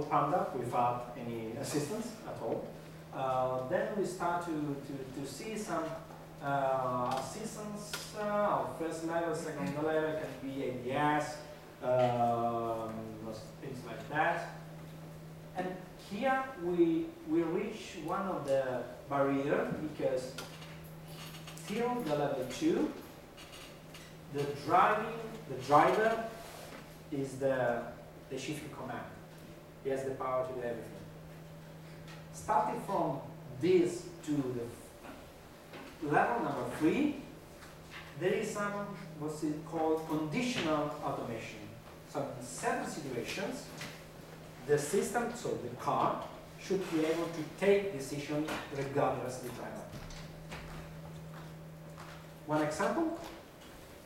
code Panda without any assistance at all. Then we start to see some assistance of first level, second level, it can be ABS, things like that. And here we reach one of the barrier because till the level 2, the driver is the shifting command. He has the power to do everything. Starting from this to the level number 3, there is some what's it called conditional automation. So in certain situations, the system, so the car, should be able to take decisions regardless of the driver. One example,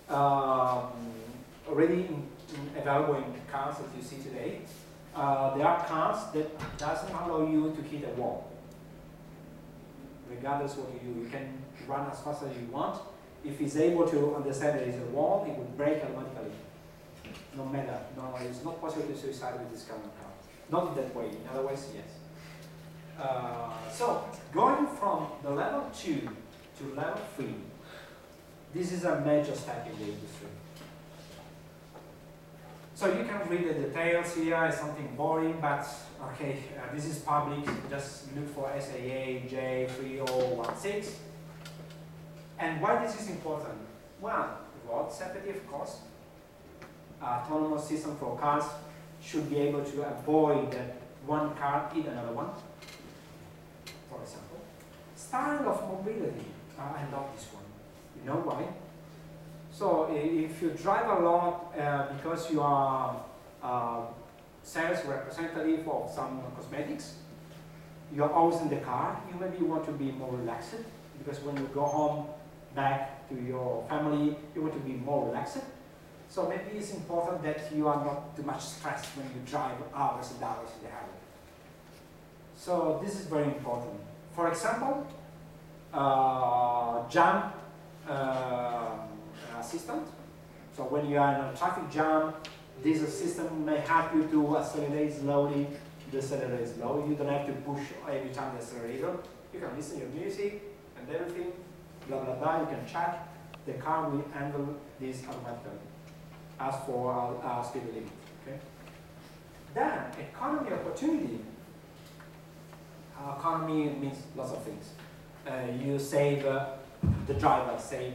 already in evaluating the cars that you see today, there are cars that doesn't allow you to hit a wall. Regardless what you do, you can run as fast as you want. If it's able to understand there is a wall, it will brake automatically. No matter, no, it's not possible to suicide with this kind of car. Not in that way, in other ways, yes. So, going from the level 2 to level 3, this is a major step in the industry. So you can read the details here, it's something boring, but okay, this is public, just look for SAA J3016. And why this is important? Well, road safety, of course. Autonomous system for cars should be able to avoid that one car hit another one, for example. Style of mobility, I love this one. You know why? So if you drive a lot because you are sales representative of some cosmetics, you're always in the car, you maybe want to be more relaxed because when you go home back to your family, you want to be more relaxed. So maybe it's important that you are not too much stressed when you drive hours and hours in the highway. So this is very important. For example, jam assistant. So when you are in a traffic jam, this system may help you to accelerate slowly, decelerate slowly. You don't have to push every time the accelerator. You can listen to your music and everything, blah, blah, blah. You can check. The car will handle this automatically as for our speed limit. Okay? Then, economy opportunity. Economy means lots of things. You save, the driver save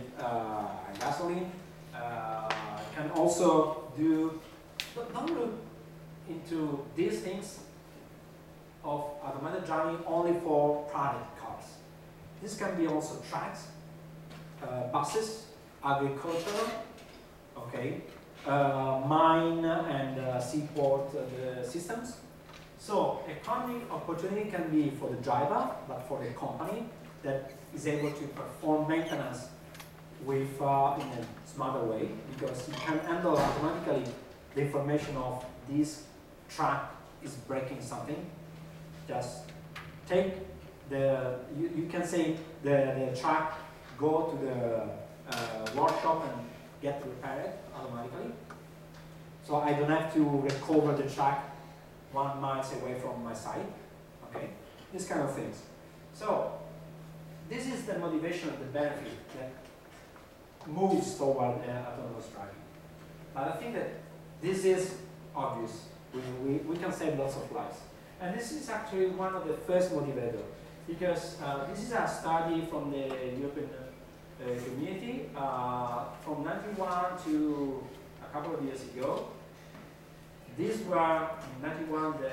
gasoline. Can also do, don't look into these things of automated driving only for private cars. This can be also trucks, buses, agriculture, okay, mine and seaport systems. So economic opportunity can be for the driver, but for the company that is able to perform maintenance with in a smarter way, because you can handle automatically the information of this truck is breaking something. Just take the, you can say the truck, go to the workshop and get repaired automatically. So I don't have to recover the truck 1 mile away from my site. Okay, these kind of things. So this is the motivation of the benefit that moves toward autonomous driving. But I think that this is obvious. We can save lots of lives. And this is actually one of the first motivators, because this is a study from the European community from 91 to a couple of years ago. These were, in 91, the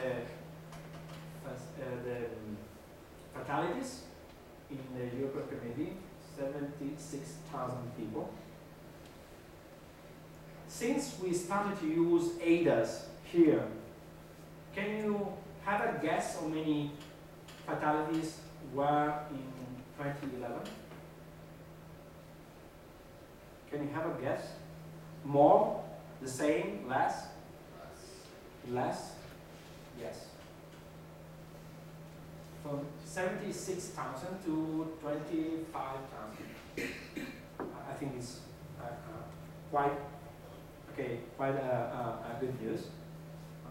fatalities in the European community, 76,000 people. Since we started to use ADAS here, can you have a guess how many fatalities were in 2011? Can you have a guess? More? The same? Less? Less? Yes. From 76,000 to 25,000. I think it's quite a good news.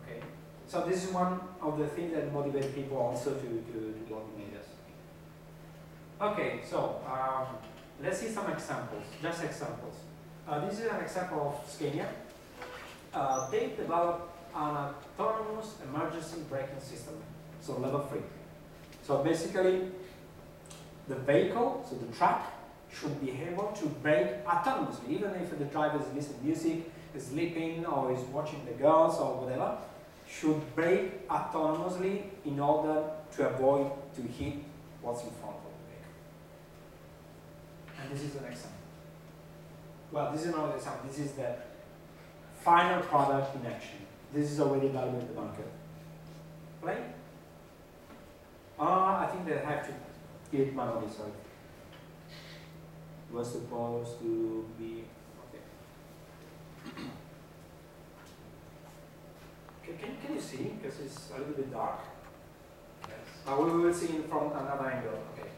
Okay, So this is one of the things that motivate people also to work in ADAS. Okay, so let's see some examples, just examples. This is an example of Scania. They developed an autonomous emergency braking system, so level 3. So basically, the vehicle, so the truck, should be able to brake autonomously, even if the driver is listening to music, is sleeping, or is watching the girls, or whatever, should brake autonomously in order to avoid to hit what's in front of the vehicle. And this is an example. Well, this is not an example. This is the final product in action. This is already available in the market. Play? I think they have to give it manually, sorry. It was supposed to be, okay. Can you see? Because it's a little bit dark. Yes. We will see it from another angle. Okay.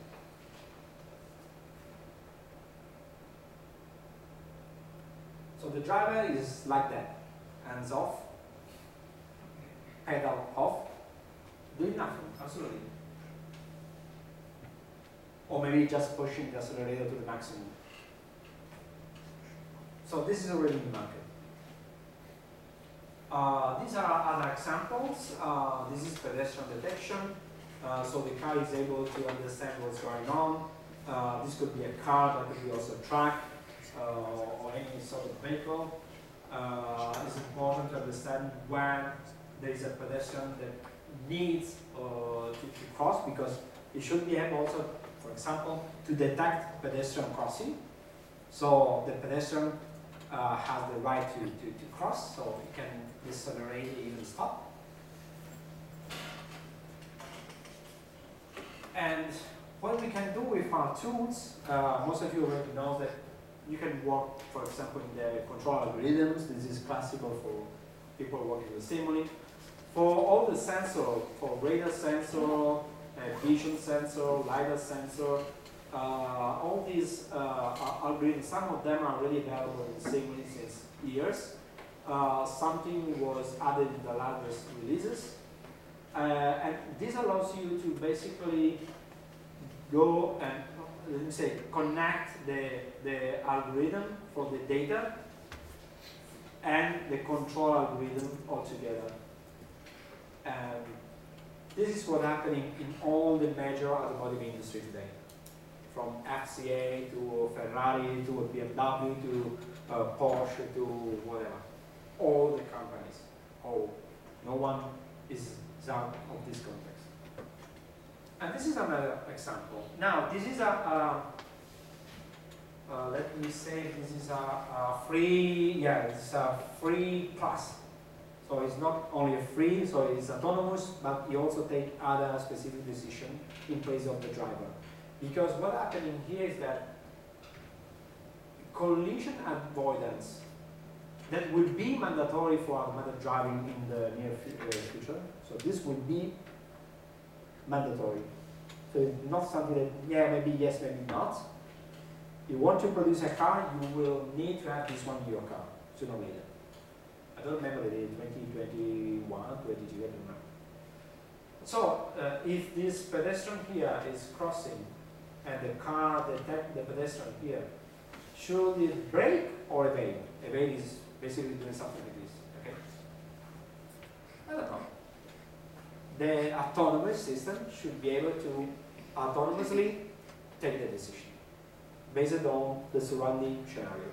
So the driver is like that, hands off, pedal off, doing nothing, absolutely. Or maybe just pushing the accelerator to the maximum. So this is already in the market. These are other examples. This is pedestrian detection. So the car is able to understand what's going on. This could be a car, that could be also a truck, or any sort of vehicle. It's important to understand when there is a pedestrian that needs to cross, because it should be able also, for example, to detect pedestrian crossing. So the pedestrian has the right to cross, so it can decelerate, even stop. And what we can do with our tools, most of you already know that you can work, for example, in the control algorithms. This is classical for people working with Simulink. For all the sensors, for radar sensor, vision sensor, LiDAR sensor, all these algorithms, some of them are already available in Simulink since years. Something was added in the latest releases. And this allows you to basically go and, let me say, connect the algorithm for the data and the control algorithm all together. And this is what's happening in all the major automotive industry today. From FCA to Ferrari to BMW to Porsche to whatever. All the companies. Oh, no one is out of this context. And this is another example. Now, this is let me say, this is a free, it's a free plus. So it's not only a free, so it's autonomous, but you also take other specific decision in place of the driver. Because what's happening here is that collision avoidance that will be mandatory for automated driving in the near future. So this will be mandatory. So it's not something that, yeah, maybe yes, maybe not. You want to produce a car, you will need to have this one in your car, sooner or later. I don't remember the date, 2021, 2022, I don't remember. So if this pedestrian here is crossing and the car detects the pedestrian here, should it brake or evade? Evade is basically doing something like this, okay? I don't know. The autonomous system should be able to autonomously take the decision based on the surrounding scenario.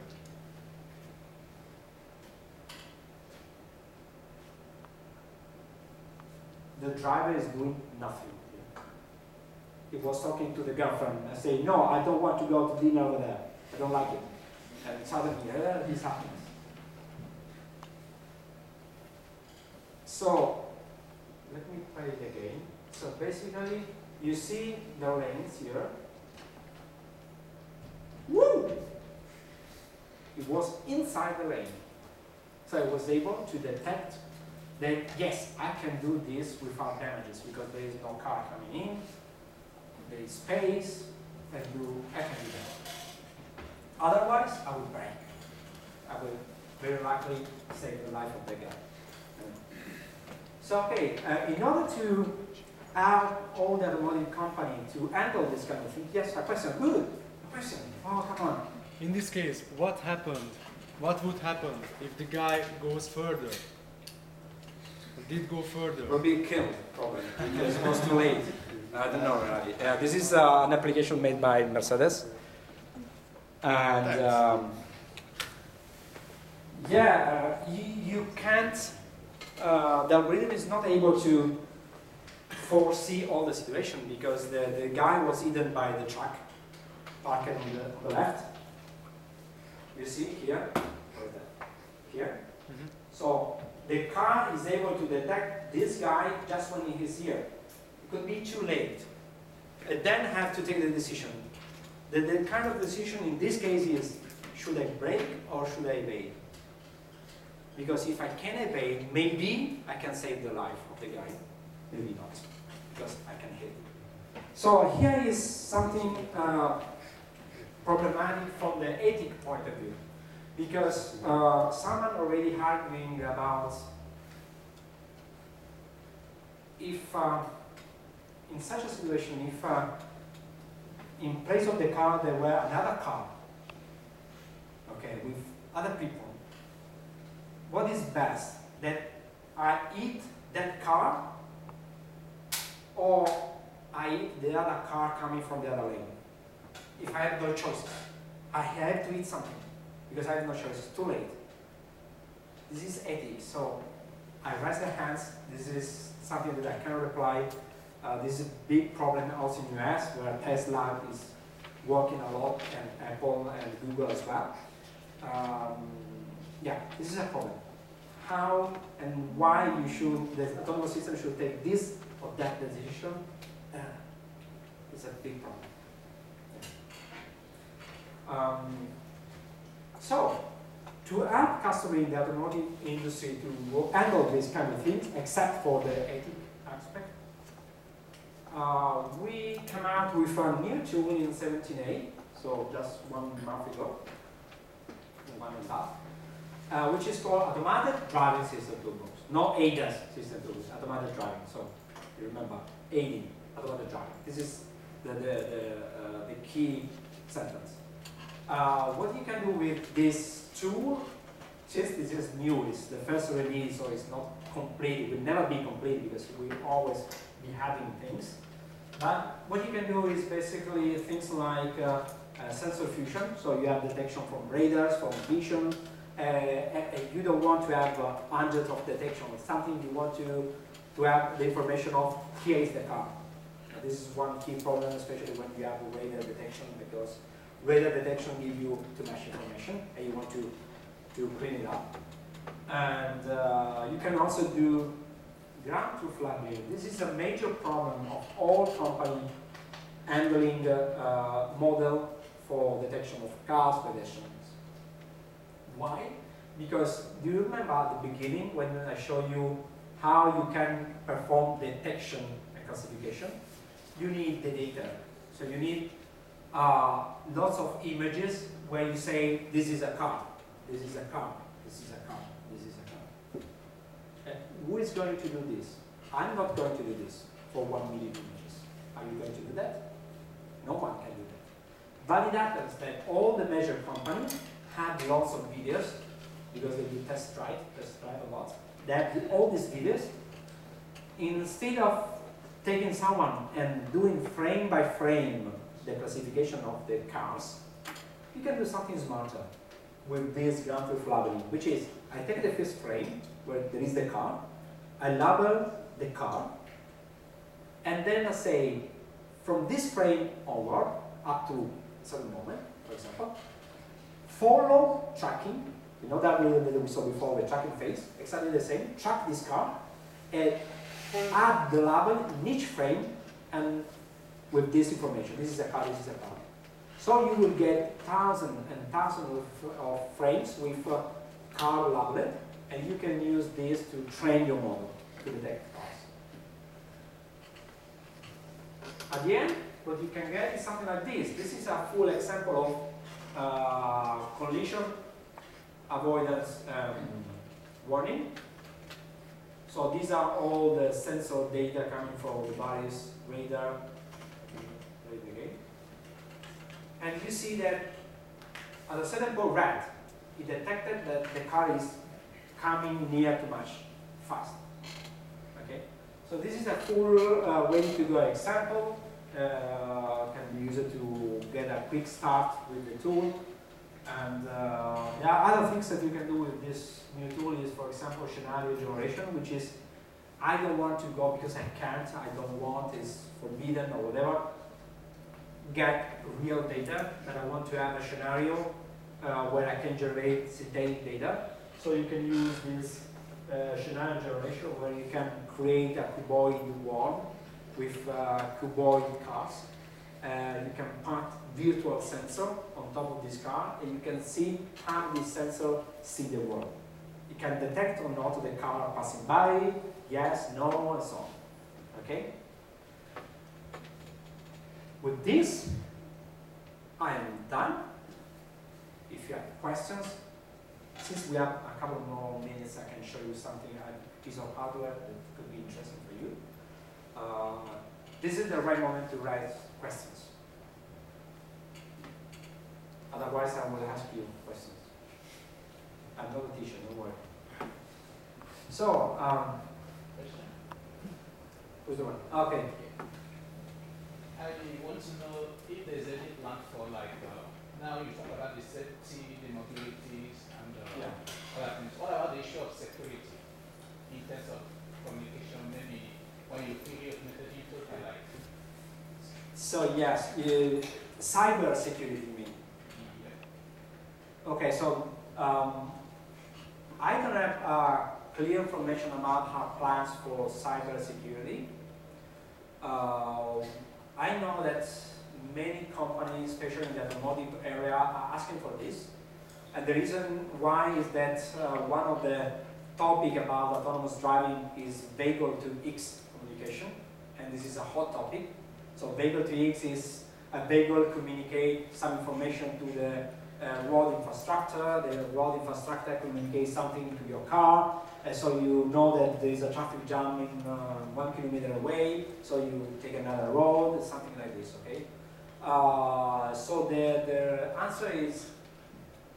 The driver is doing nothing. He was talking to the girlfriend and saying, no, I don't want to go to dinner over there. I don't like it. And suddenly, this happens. So, let me play it again. So basically, you see the lanes here. Woo! It was inside the lane. So I was able to detect that, yes, I can do this without damages because there is no car coming in, there is space, and I can do that. Otherwise, I would brake. I will very likely save the life of the guy. So okay, in order to have all the automotive company to handle this kind of thing, yes, a question, good, a question, oh, come on. In this case, what happened? What would happen if the guy goes further? Did go further? Will be killed, probably, because it was too late. I don't know, really. This is an application made by Mercedes. And you can't, the algorithm is not able to foresee all the situation because the guy was hidden by the truck parked on the left. You see here, here. Mm-hmm. So the car is able to detect this guy just when he is here. It could be too late. It then have to take the decision. The kind of decision in this case is, should I brake or should I evade? Because if I can evade, maybe I can save the life of the guy. Maybe not, because I can hit. So here is something problematic from the ethic point of view. Because someone already arguing about if in such a situation, if in place of the car there were another car, okay, with other people, what is best? That I eat that car or I eat the other car coming from the other lane? If I have no choice, I have to eat something because I have no choice. It's too late. This is ethics. So I raise the hands. This is something that I cannot reply. This is a big problem also in the US where Tesla is working a lot and Apple and Google as well. Yeah, this is a problem. How and why the autonomous system should take this or that decision is a big problem. So, to help customers in the automotive industry to handle this kind of things, except for the ethic aspect, we came out with a new tool in 17A, so just 1 month ago, 1.5, which is called Automated Driving System Toolbox. No ADAS system toolbox, automated driving. So you remember, AD, automated driving. This is the key sentence. What you can do with this tool, since this is new, it's the first release, so it's not complete. It will never be complete because we will always be having things. But what you can do is basically things like sensor fusion. So you have detection from radars, from vision. You don't want to have hundreds of detection. It's something you want to have the information of here is the car. This is one key problem, especially when you have radar detection, because radar detection gives you too much information and you want to clean it up. And you can also do ground truth labeling. This is a major problem of all companies handling model for detection of cars, pedestrians. Why? Because do you remember at the beginning when I showed you how you can perform detection and classification? You need the data. So you need lots of images where you say, this is a car, this is a car, this is a car, this is a car. And who is going to do this? I'm not going to do this for 1 million images. Are you going to do that? No one can do that. But it happens that all the measure companies have lots of videos because they do test drive a lot. They have all these videos. Instead of taking someone and doing frame by frame the classification of the cars, you can do something smarter with this ground truth labeling, which is I take the first frame where there is the car, I label the car, and then I say from this frame onward up to a certain moment, for example, follow tracking. You know that we saw before, the tracking phase, exactly the same. Track this car and add the label in each frame and with this information. This is a car, this is a car. So you will get thousands and thousands of frames with car labeled, and you can use this to train your model to detect cars. At the end, what you can get is something like this. This is a full example of collision avoidance warning. So these are all the sensor data coming from the various radar. And you see that at a certain point red, it detected that the car is coming near too much fast. Okay, so this is a full way to do an example. Can be used to get a quick start with the tool. And there are other things that you can do with this new tool is, for example, scenario generation, which is I don't want to go because I can't, I don't want, it's forbidden or whatever. Get real data, but I want to have a scenario where I can generate synthetic data. So you can use this scenario generation where you can create a cuboid world with cuboid cars. You can put virtual sensor on top of this car, and you can see how this sensor see the world. It can detect or not the car passing by, yes, no, and so on. Okay? With this, I am done. If you have questions, since we have a couple more minutes, I can show you something, a piece of hardware that could be interesting for you. This is the right moment to raise questions. Otherwise, I will ask you questions. I'm not a teacher, don't worry. So, who's the one? Okay. I want to know if there's any plan for now you talk about the safety, the mobilities, and other things. What about the issue of security in terms of communication? Maybe when you feel automated, you talk like. So yes, cyber security, you mean? Yeah. Okay, so I don't have clear information about our plans for cyber security. I know that many companies, especially in the automotive area, are asking for this. And the reason why is that one of the topic about autonomous driving is vehicle to X communication. And this is a hot topic. So vehicle to X is a vehicle communicate some information to the road infrastructure. The road infrastructure communicates something to your car. So you know that there is a traffic jam in 1 kilometer away, so you take another road, something like this, okay? So the answer is,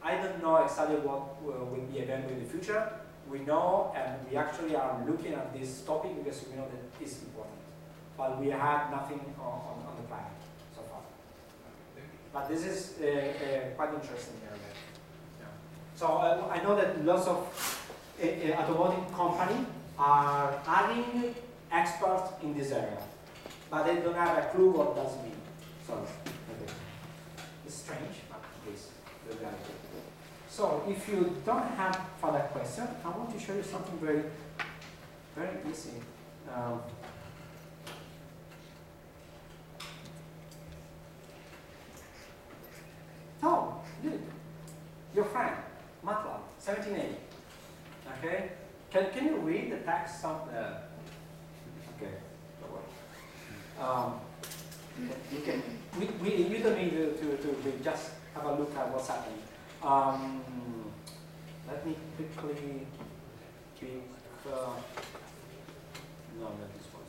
I don't know exactly what will be available in the future. We know, and we actually are looking at this topic because we know that it's important. But we have nothing on the plan so far. But this is quite interesting area. Yeah. So I know that lots of automotive companies are adding experts in this area, but they don't have a clue what does it mean. So okay. It's strange, but it's the reality. So if you don't have further questions, I want to show you something very, very easy. Tom, look, your friend, Matlab, 1780. Okay, can you read the text? Okay, don't worry. You can. You don't need to read. Just have a look at what's happening. Let me quickly pick. No, that this was.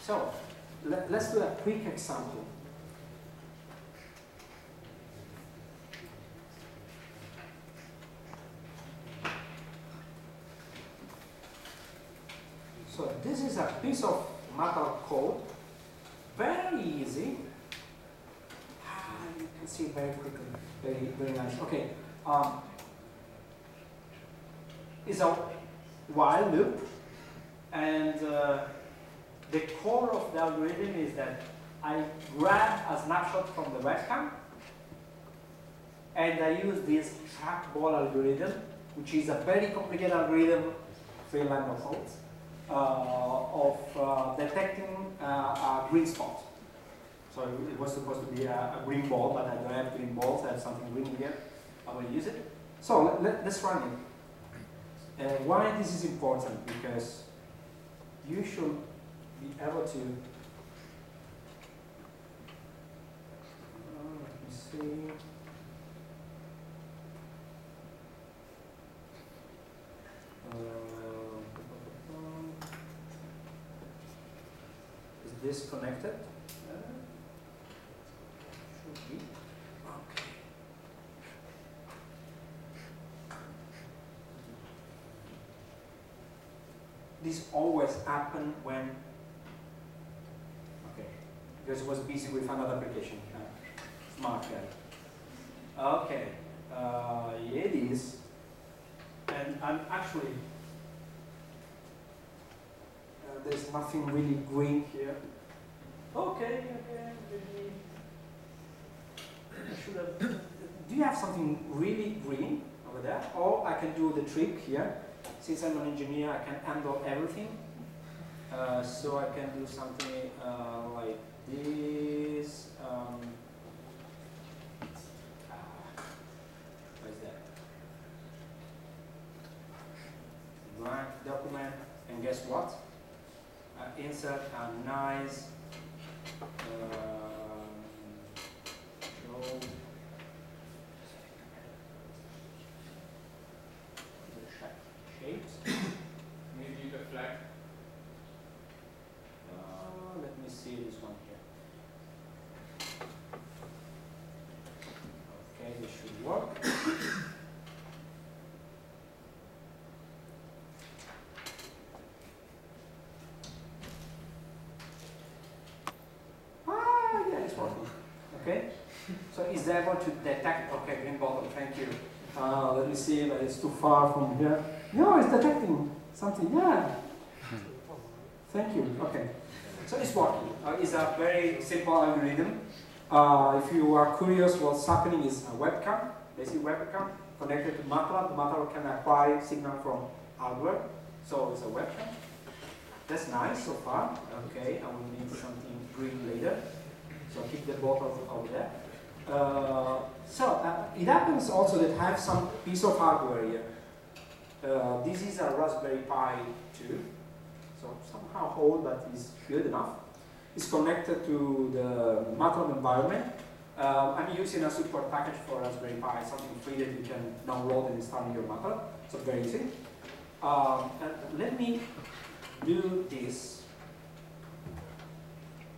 So, let's do a quick example. So, this is a piece of Matlab code, very easy. You can see it very quickly, very, very nice. Okay, it's a while loop, and the core of the algorithm is that I grab a snapshot from the webcam and I use this trackball algorithm, which is a very complicated algorithm, 3 lines of code, of detecting a green spot. So it was supposed to be a green ball, but I don't have green balls, I have something green here. I will use it. So let's run it. Why this is important? Because you should be able to, let me see. Is this connected? Should be. Okay. This always happen when, okay, because it was busy with another application, smart guy. Okay, it is, and I'm actually, there's nothing really green here. Okay, maybe I should have, do you have something really green over there? Or I can do the trick here. Since I'm an engineer, I can handle everything. So I can do something like this. What is that? Blank document. And guess what? Insert a nice show. Maybe the flag. Let me see this one here. Okay, this should work. Yeah, it's working. Okay. So is it able to detect? Okay, green bottle. Thank you. Let me see, but it's too far from here. No, it's detecting something, yeah. Thank you, okay. So it's working. It's a very simple algorithm. If you are curious what's happening, is a webcam, basic webcam, connected to Matlab. The Matlab can acquire signal from hardware. So it's a webcam. That's nice so far. Okay, I will need something green later. So keep the bottles over there. It happens also that I have some piece of hardware here. This is a Raspberry Pi 2, so somehow old, but it's good enough. It's connected to the Matlab environment. I'm using a support package for Raspberry Pi, something free that you can download and install in your Matlab, so very easy. And let me do this.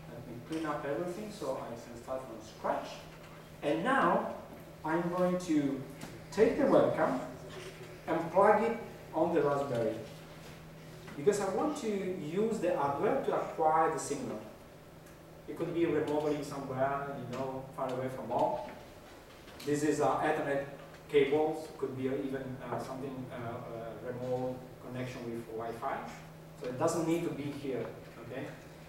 Let me clean up everything so I can start from scratch. And now I'm going to take the webcam and plug it on the Raspberry, because I want to use the hardware to acquire the signal. It could be remotely somewhere, far away from home. This is Ethernet cables, could be even something remote connection with Wi-Fi. So it doesn't need to be here, okay?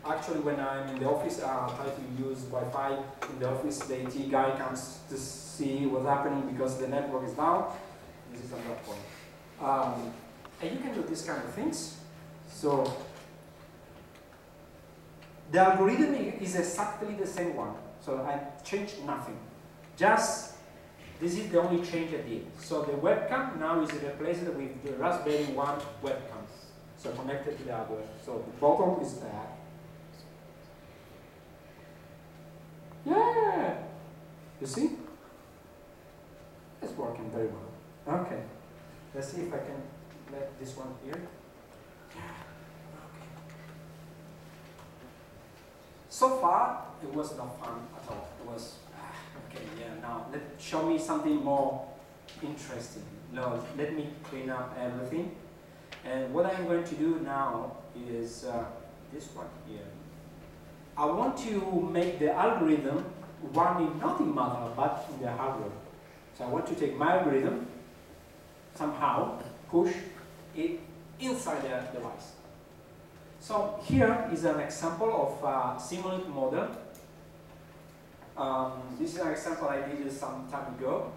Actually, when I'm in the office, I try to use Wi-Fi in the office. The IT guy comes to see what's happening because the network is down. This is another point. And you can do these kind of things. So the algorithm is exactly the same one. So I changed nothing. Just this is the only change I did. So the webcam now is replaced with the Raspberry 1 webcam. So connected to the hardware. So the bottom is there. Yeah! You see? It's working very well. Okay. Let's see if I can let this one here. Yeah. Okay. So far, it was not fun at all. It was, okay, yeah, now show me something more interesting. No, let me clean up everything. And what I'm going to do now is this one here. I want to make the algorithm running not in Matlab, but in the hardware. So I want to take my algorithm, somehow push it inside the device. So here is an example of simulate model. This is an example I did some time ago.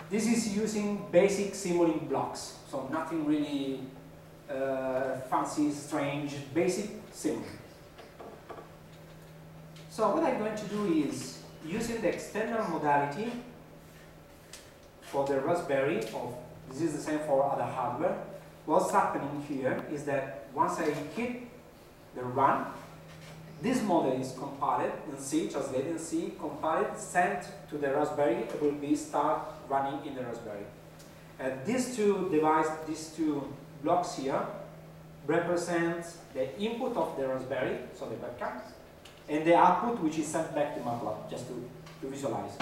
This is using basic simulating blocks, so nothing really fancy, strange, basic simulating. So what I'm going to do is, using the external modality for the Raspberry, this is the same for other hardware, what's happening here is that once I hit they run. This model is compiled in C, translated in C, compiled, sent to the Raspberry. It will be start running in the Raspberry. These two devices, these two blocks here, represent the input of the Raspberry, so the webcam, and the output which is sent back to Matlab, just to visualize.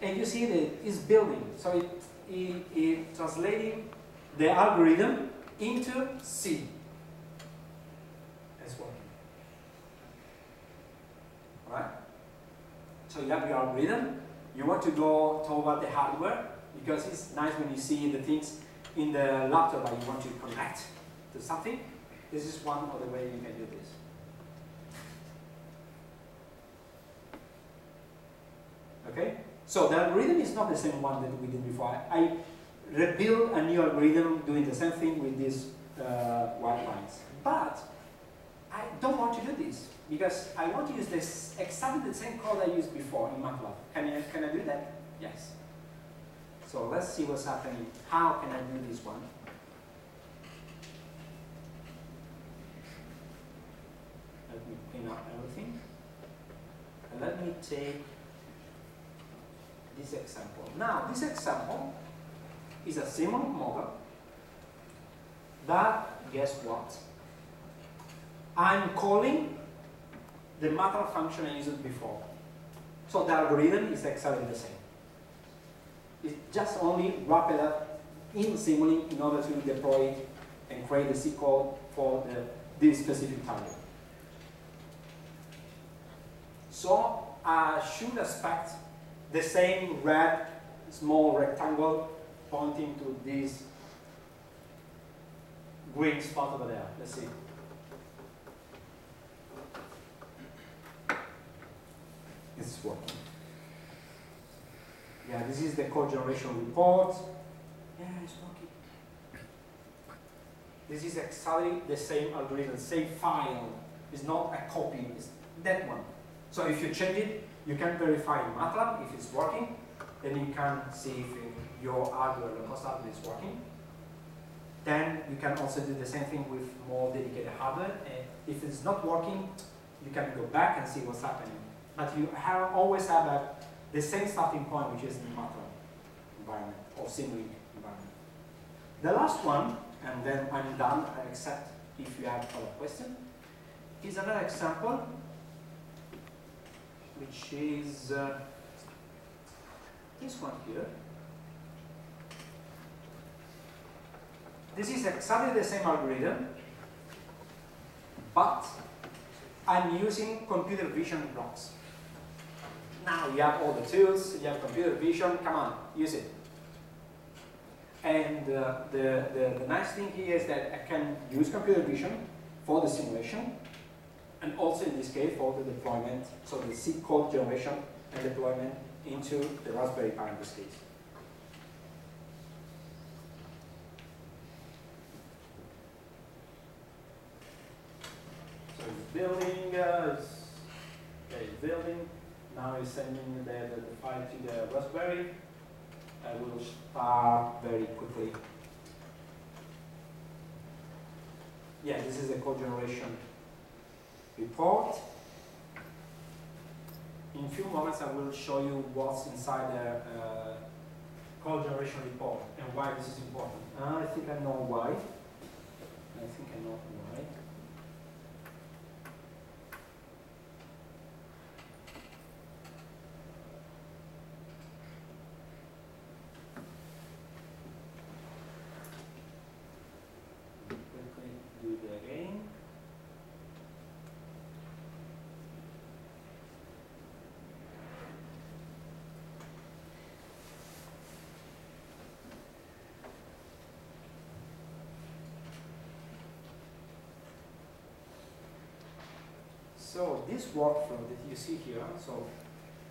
And you see that it's building, so it translating the algorithm into C. It's working. Alright? So you have your algorithm, you want to go toward the hardware, because it's nice when you see the things in the laptop and you want to connect to something. This is one of the ways you can do this. Okay? So the algorithm is not the same one that we did before. I rebuild a new algorithm doing the same thing with these white lines. But I don't want to do this because I want to use this exactly the same code I used before in Matlab. Can I do that? Yes. So let's see what's happening. How can I do this one? Let me clean up everything. And let me take this example. Now, this example is a similar model that, guess what? I'm calling the Matlab function I used before. So the algorithm is exactly the same. It's just only wrap it up in Simulink in order to deploy it and create the C code for this specific target. So I should expect the same red small rectangle pointing to this green spot over there. Let's see. It's working. Yeah, this is the code generation report. Yeah, it's working. This is exactly the same algorithm, same file. It's not a copy, it's that one. So if you change it, you can verify in Matlab if it's working, then you can see if your hardware, low-cost hardware is working. Then you can also do the same thing with more dedicated hardware. And if it's not working, you can go back and see what's happening. But you always have the same starting point, which is in Matlab environment or Simulink environment. The last one, and then I'm done, except if you have other questions, is another example, which is this one here. This is exactly the same algorithm, but I'm using computer vision blocks. Now you have all the tools, you have computer vision, come on, use it. And the nice thing here is that I can use computer vision for the simulation, and also in this case for the deployment, so the C code generation and deployment into the Raspberry Pi in this case. So it's building, it's building. Now it's sending the file to the Raspberry. I will start very quickly. Yeah, this is the code generation report. In a few moments, I will show you what's inside the code generation report and why this is important. I think I know why. I think I know why. Quickly do it again. So this workflow that you see here, so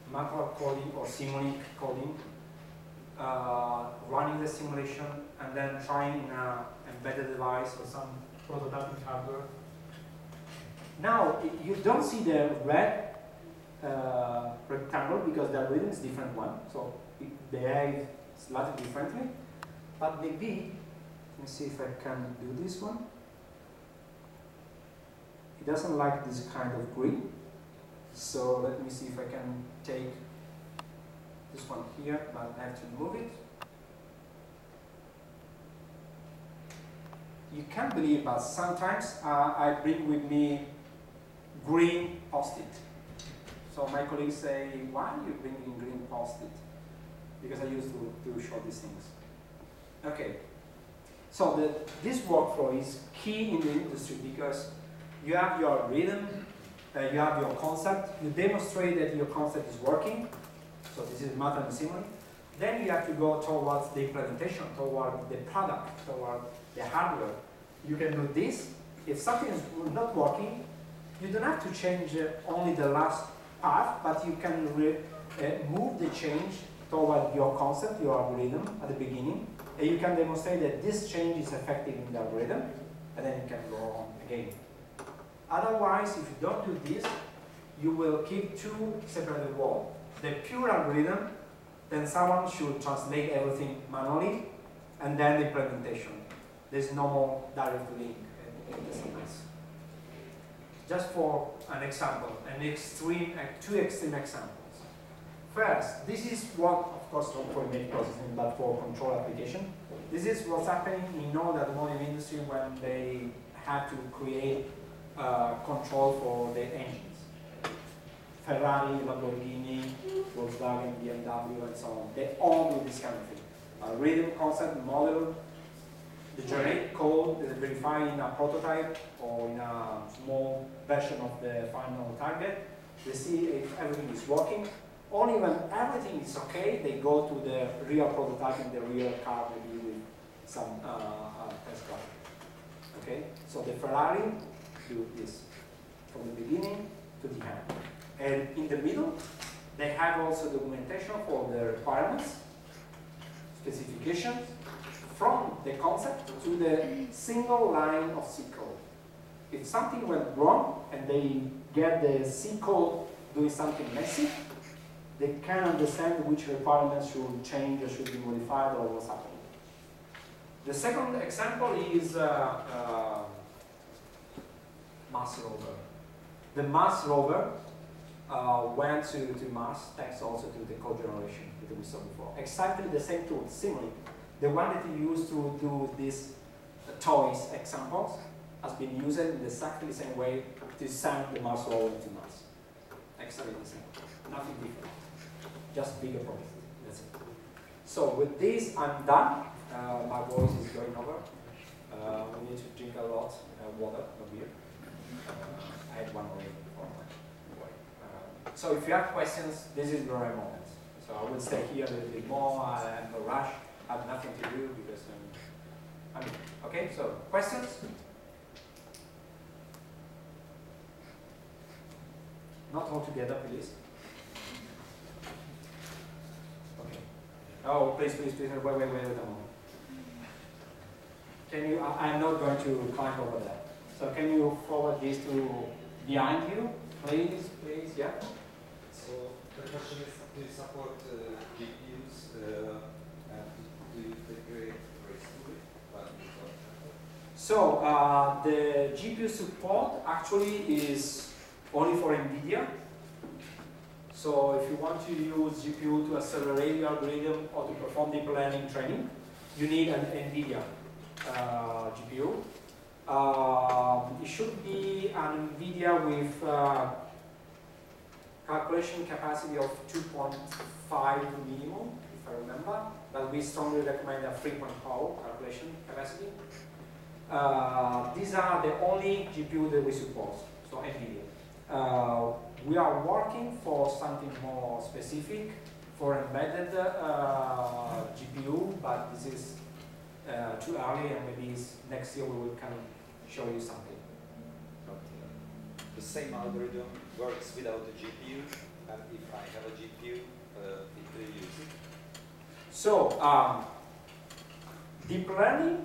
Matlab coding or Simulink coding, running the simulation, and then trying an embedded device or some prototyping hardware. Now, you don't see the red rectangle because the algorithm is different one, so it behaves slightly differently. But maybe, let me see if I can do this one. It doesn't like this kind of green. So let me see if I can take this one here, but I have to move it. You can't believe, but sometimes I bring with me green post-it. So my colleagues say, why are you bringing green post-it? Because I used to show these things. Okay, so this workflow is key in the industry because you have your rhythm, you have your concept, you demonstrate that your concept is working. So this is Matlab simile. Then you have to go towards the implementation, toward the product, toward the hardware. You can do this. If something is not working, you don't have to change only the last part, but you can move the change toward your concept, your algorithm at the beginning, and you can demonstrate that this change is effective in the algorithm, and then you can go on again. Otherwise, if you don't do this, you will keep two separate worlds. The pure algorithm, then someone should translate everything manually, and then the implementation. There's no more direct link in the sequence. Just for an example, two extreme examples. First, this is what, of course, not for image processing, but for control application. This is what's happening in all the automotive industry when they have to create control for the engines. Ferrari, Lamborghini, Volkswagen, BMW, and so on. They all do this kind of thing. Rhythm, concept, model, the generic code is verified in a prototype or in a small version of the final target. They see if everything is working. Only when everything is okay, they go to the real prototype in the real car, maybe with some test car. Okay, so the Ferrari do this from the beginning to the end. And in the middle, they have also documentation for the requirements, specifications, from the concept to the single line of C code. If something went wrong and they get the C code doing something messy, they can understand which requirements should change or should be modified or what's happening. The second example is Mars rover. The Mars rover went to Mars thanks also to the code generation that we saw before. Exactly the same tool, similarly. The one that you used to do these toys examples has been used in exactly the same way to send the Mars rover into Mars. Exactly the same. Nothing different. Just bigger problem. That's it. So with this, I'm done. My voice is going over. We need to drink a lot of water, no beer. I had one already before. So if you have questions, this is the right moment. So I will stay here a little bit more. I have no rush. I have nothing to do because okay. So questions? Not all together, please. Okay. Oh, please, wait a moment. Can you? I'm not going to climb over that. So can you forward this to behind you, please? Yeah. So the question is, do you support GPUs and do you integrate rész to it? So the GPU support actually is only for NVIDIA. So if you want to use GPU to accelerate your algorithm or to perform deep learning training, you need an NVIDIA GPU. It should be an NVIDIA with calculation capacity of 2.5 minimum, if I remember, but we strongly recommend a 3.0 calculation capacity. These are the only GPU that we support, so NVIDIA. We are working for something more specific for embedded GPU, but this is too early, and maybe next year we will kind of show you something. The same algorithm works without a GPU, and if I have a GPU, it will use it. So, deep learning,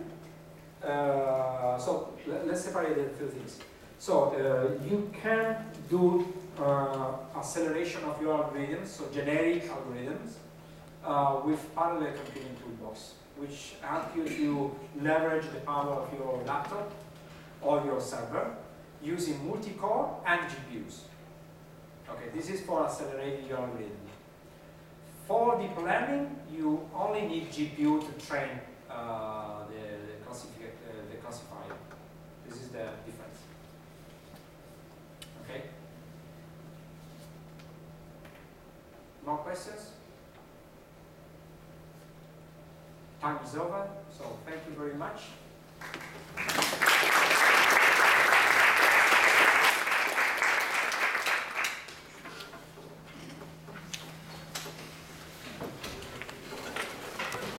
so let's separate the two things. So, you can do acceleration of your algorithms, so generic algorithms, with parallel computing toolbox, which help you to leverage the power of your laptop or your server using multi-core and GPUs. Okay, this is for accelerating your algorithm. For deep learning, you only need GPU to train the classifier. This is the difference. Okay? More questions? Time is over, so thank you very much.